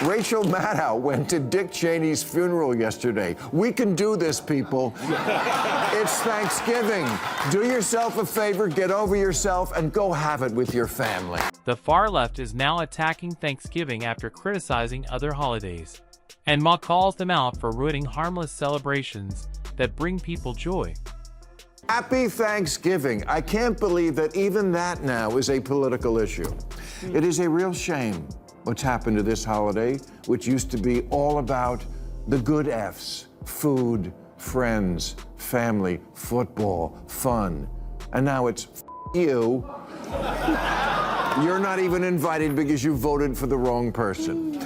Rachel Maddow went to Dick Cheney's funeral yesterday. We can do this, people. It's Thanksgiving. Do yourself a favor, get over yourself, and go have it with your family. The far left is now attacking Thanksgiving after criticizing other holidays. And Maher calls them out for ruining harmless celebrations that bring people joy. Happy Thanksgiving. I can't believe that even that now is a political issue. It is a real shame what's happened to this holiday, which used to be all about the good F's: food, friends, family, football, fun. And now it's you. You're not even invited because you voted for the wrong person.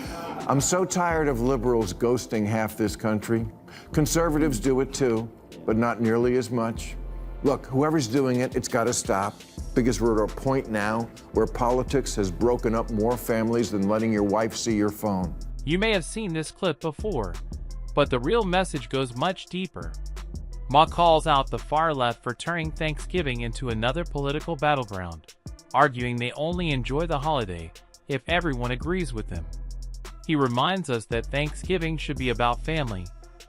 I'm so tired of liberals ghosting half this country. Conservatives do it too, but not nearly as much. Look, whoever's doing it, it's got to stop, because we're at a point now where politics has broken up more families than letting your wife see your phone. You may have seen this clip before, but the real message goes much deeper. Maher calls out the far left for turning Thanksgiving into another political battleground, arguing they only enjoy the holiday if everyone agrees with them. He reminds us that Thanksgiving should be about family,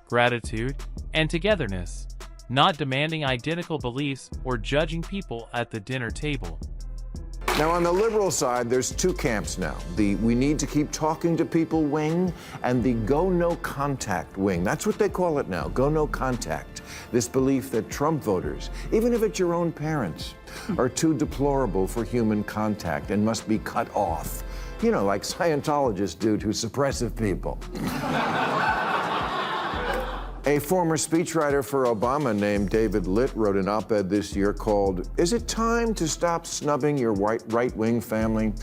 gratitude, and togetherness, not demanding identical beliefs or judging people at the dinner table. Now, on the liberal side, there's two camps now. The we need to keep talking to people wing and the go no contact wing. That's what they call it now, go no contact. This belief that Trump voters, even if it's your own parents, are too deplorable for human contact and must be cut off. You know, like Scientologists do to suppressive people. A former speechwriter for Obama named David Litt wrote an op-ed this year called, "Is it time to stop snubbing your right-wing family?"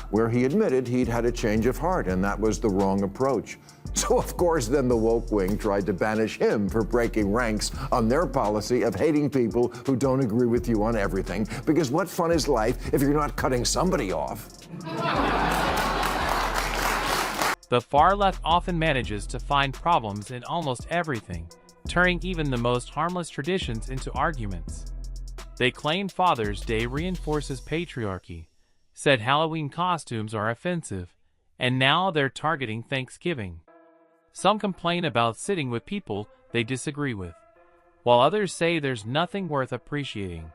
where he admitted he'd had a change of heart, and that was the wrong approach. So, of course, then the woke wing tried to banish him for breaking ranks on their policy of hating people who don't agree with you on everything, because what fun is life if you're not cutting somebody off? The far left often manages to find problems in almost everything, turning even the most harmless traditions into arguments. They claim Father's Day reinforces patriarchy, said Halloween costumes are offensive, and now they're targeting Thanksgiving. Some complain about sitting with people they disagree with, while others say there's nothing worth appreciating.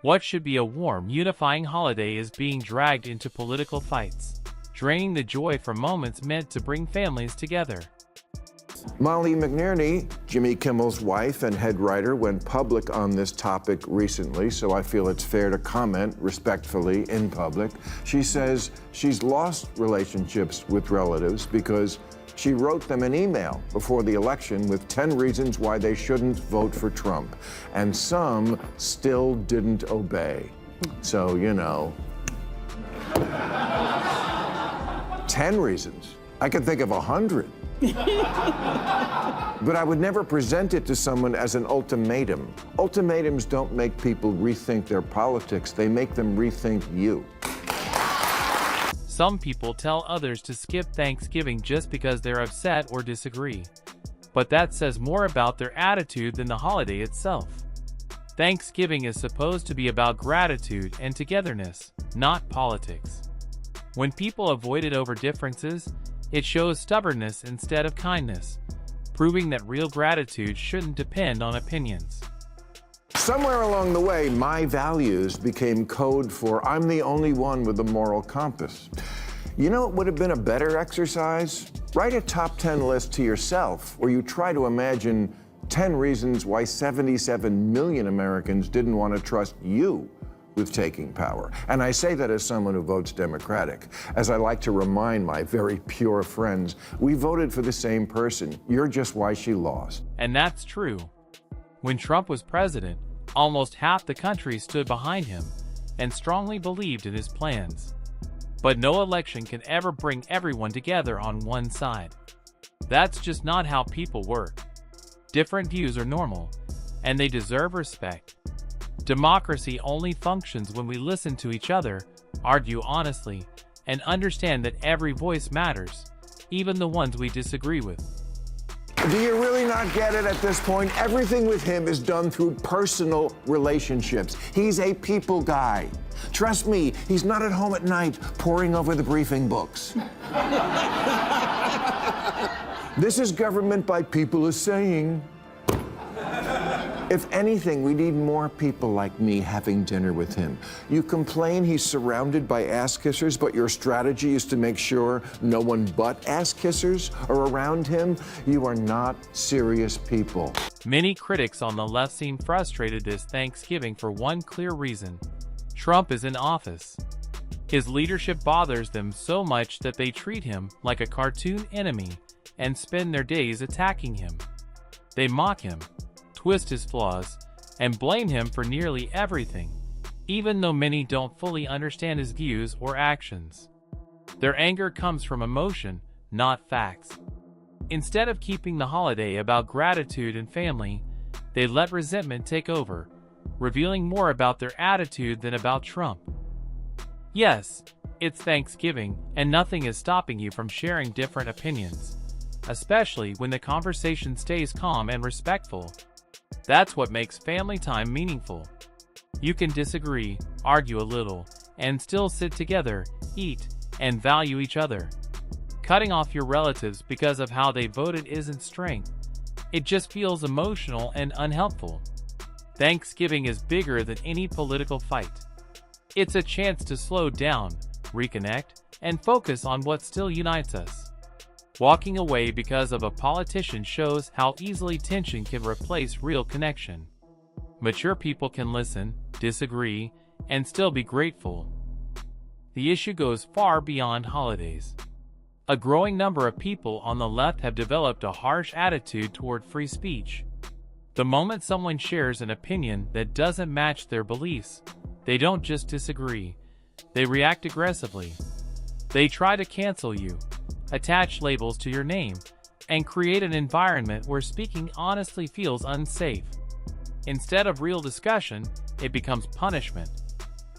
What should be a warm, unifying holiday is being dragged into political fights, draining the joy from moments meant to bring families together. Molly McNerney, Jimmy Kimmel's wife and head writer, went public on this topic recently, so I feel it's fair to comment respectfully in public. She says she's lost relationships with relatives because she wrote them an email before the election with 10 reasons why they shouldn't vote for Trump, and some still didn't obey. So, you know. 10 reasons. I could think of 100. But I would never present it to someone as an ultimatum. Ultimatums don't make people rethink their politics. They make them rethink you. Some people tell others to skip Thanksgiving just because they're upset or disagree. But that says more about their attitude than the holiday itself. Thanksgiving is supposed to be about gratitude and togetherness, not politics. When people avoid it over differences, it shows stubbornness instead of kindness, proving that real gratitude shouldn't depend on opinions. Somewhere along the way, my values became code for I'm the only one with a moral compass. You know what would have been a better exercise? Write a top 10 list to yourself where you try to imagine 10 reasons why 77 million Americans didn't want to trust you with taking power. And I say that as someone who votes Democratic. As I like to remind my very pure friends, we voted for the same person. You're just why she lost. And that's true. When Trump was president, almost half the country stood behind him and strongly believed in his plans. But no election can ever bring everyone together on one side. That's just not how people work. Different views are normal, and they deserve respect. Democracy only functions when we listen to each other, argue honestly, and understand that every voice matters, even the ones we disagree with. Do you really not get it at this point? Everything with him is done through personal relationships. He's a people guy. Trust me, he's not at home at night poring over the briefing books. This is government by people is saying. If anything, we need more people like me having dinner with him. You complain he's surrounded by ass-kissers, but your strategy is to make sure no one but ass-kissers are around him? You are not serious people. Many critics on the left seem frustrated this Thanksgiving for one clear reason: Trump is in office. His leadership bothers them so much that they treat him like a cartoon enemy and spend their days attacking him. They mock him, twist his flaws, and blame him for nearly everything, even though many don't fully understand his views or actions. Their anger comes from emotion, not facts. Instead of keeping the holiday about gratitude and family, they let resentment take over, revealing more about their attitude than about Trump. Yes, it's Thanksgiving, and nothing is stopping you from sharing different opinions, especially when the conversation stays calm and respectful. That's what makes family time meaningful. You can disagree, argue a little, and still sit together, eat, and value each other. Cutting off your relatives because of how they voted isn't strength. It just feels emotional and unhelpful. Thanksgiving is bigger than any political fight. It's a chance to slow down, reconnect, and focus on what still unites us. Walking away because of a politician shows how easily tension can replace real connection. Mature people can listen, disagree, and still be grateful. The issue goes far beyond holidays. A growing number of people on the left have developed a harsh attitude toward free speech. The moment someone shares an opinion that doesn't match their beliefs, they don't just disagree, they react aggressively. They try to cancel you, attach labels to your name, and create an environment where speaking honestly feels unsafe. Instead of real discussion, it becomes punishment.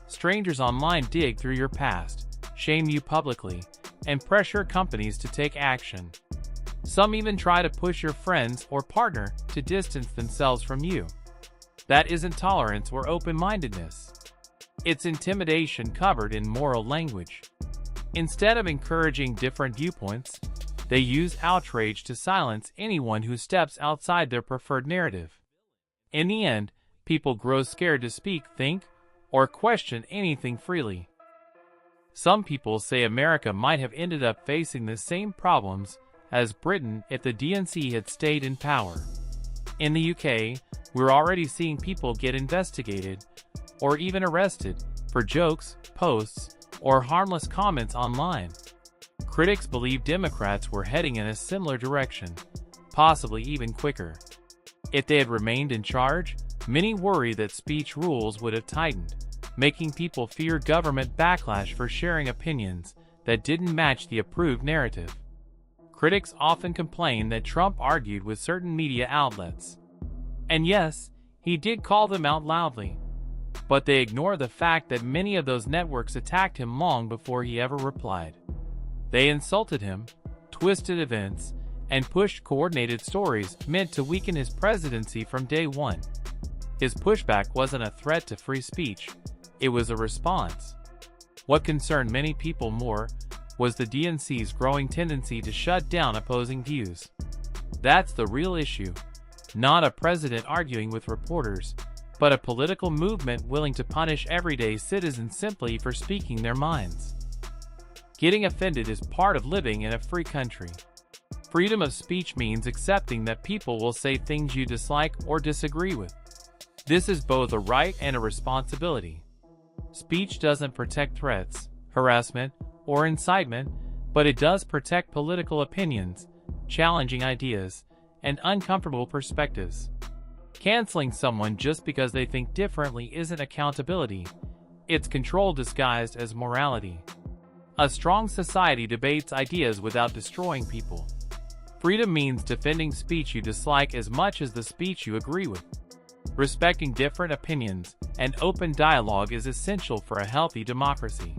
Strangers online dig through your past, shame you publicly, and pressure companies to take action. Some even try to push your friends or partner to distance themselves from you. That isn't tolerance or open-mindedness. It's intimidation covered in moral language. Instead of encouraging different viewpoints, they use outrage to silence anyone who steps outside their preferred narrative. In the end, people grow scared to speak, think, or question anything freely. Some people say America might have ended up facing the same problems as Britain if the DNC had stayed in power. In the UK, we're already seeing people get investigated or even arrested for jokes, posts, or harmless comments online. Critics believe Democrats were heading in a similar direction, possibly even quicker. If they had remained in charge, many worry that speech rules would have tightened, making people fear government backlash for sharing opinions that didn't match the approved narrative. Critics often complain that Trump argued with certain media outlets. And yes, he did call them out loudly. But they ignore the fact that many of those networks attacked him long before he ever replied. They insulted him, twisted events, and pushed coordinated stories meant to weaken his presidency from day one. His pushback wasn't a threat to free speech, it was a response. What concerned many people more was the DNC's growing tendency to shut down opposing views. That's the real issue, not a president arguing with reporters, but a political movement willing to punish everyday citizens simply for speaking their minds. Getting offended is part of living in a free country. Freedom of speech means accepting that people will say things you dislike or disagree with. This is both a right and a responsibility. Speech doesn't protect threats, harassment, or incitement, but it does protect political opinions, challenging ideas, and uncomfortable perspectives. Canceling someone just because they think differently isn't accountability, it's control disguised as morality. A strong society debates ideas without destroying people. Freedom means defending speech you dislike as much as the speech you agree with. Respecting different opinions and open dialogue is essential for a healthy democracy.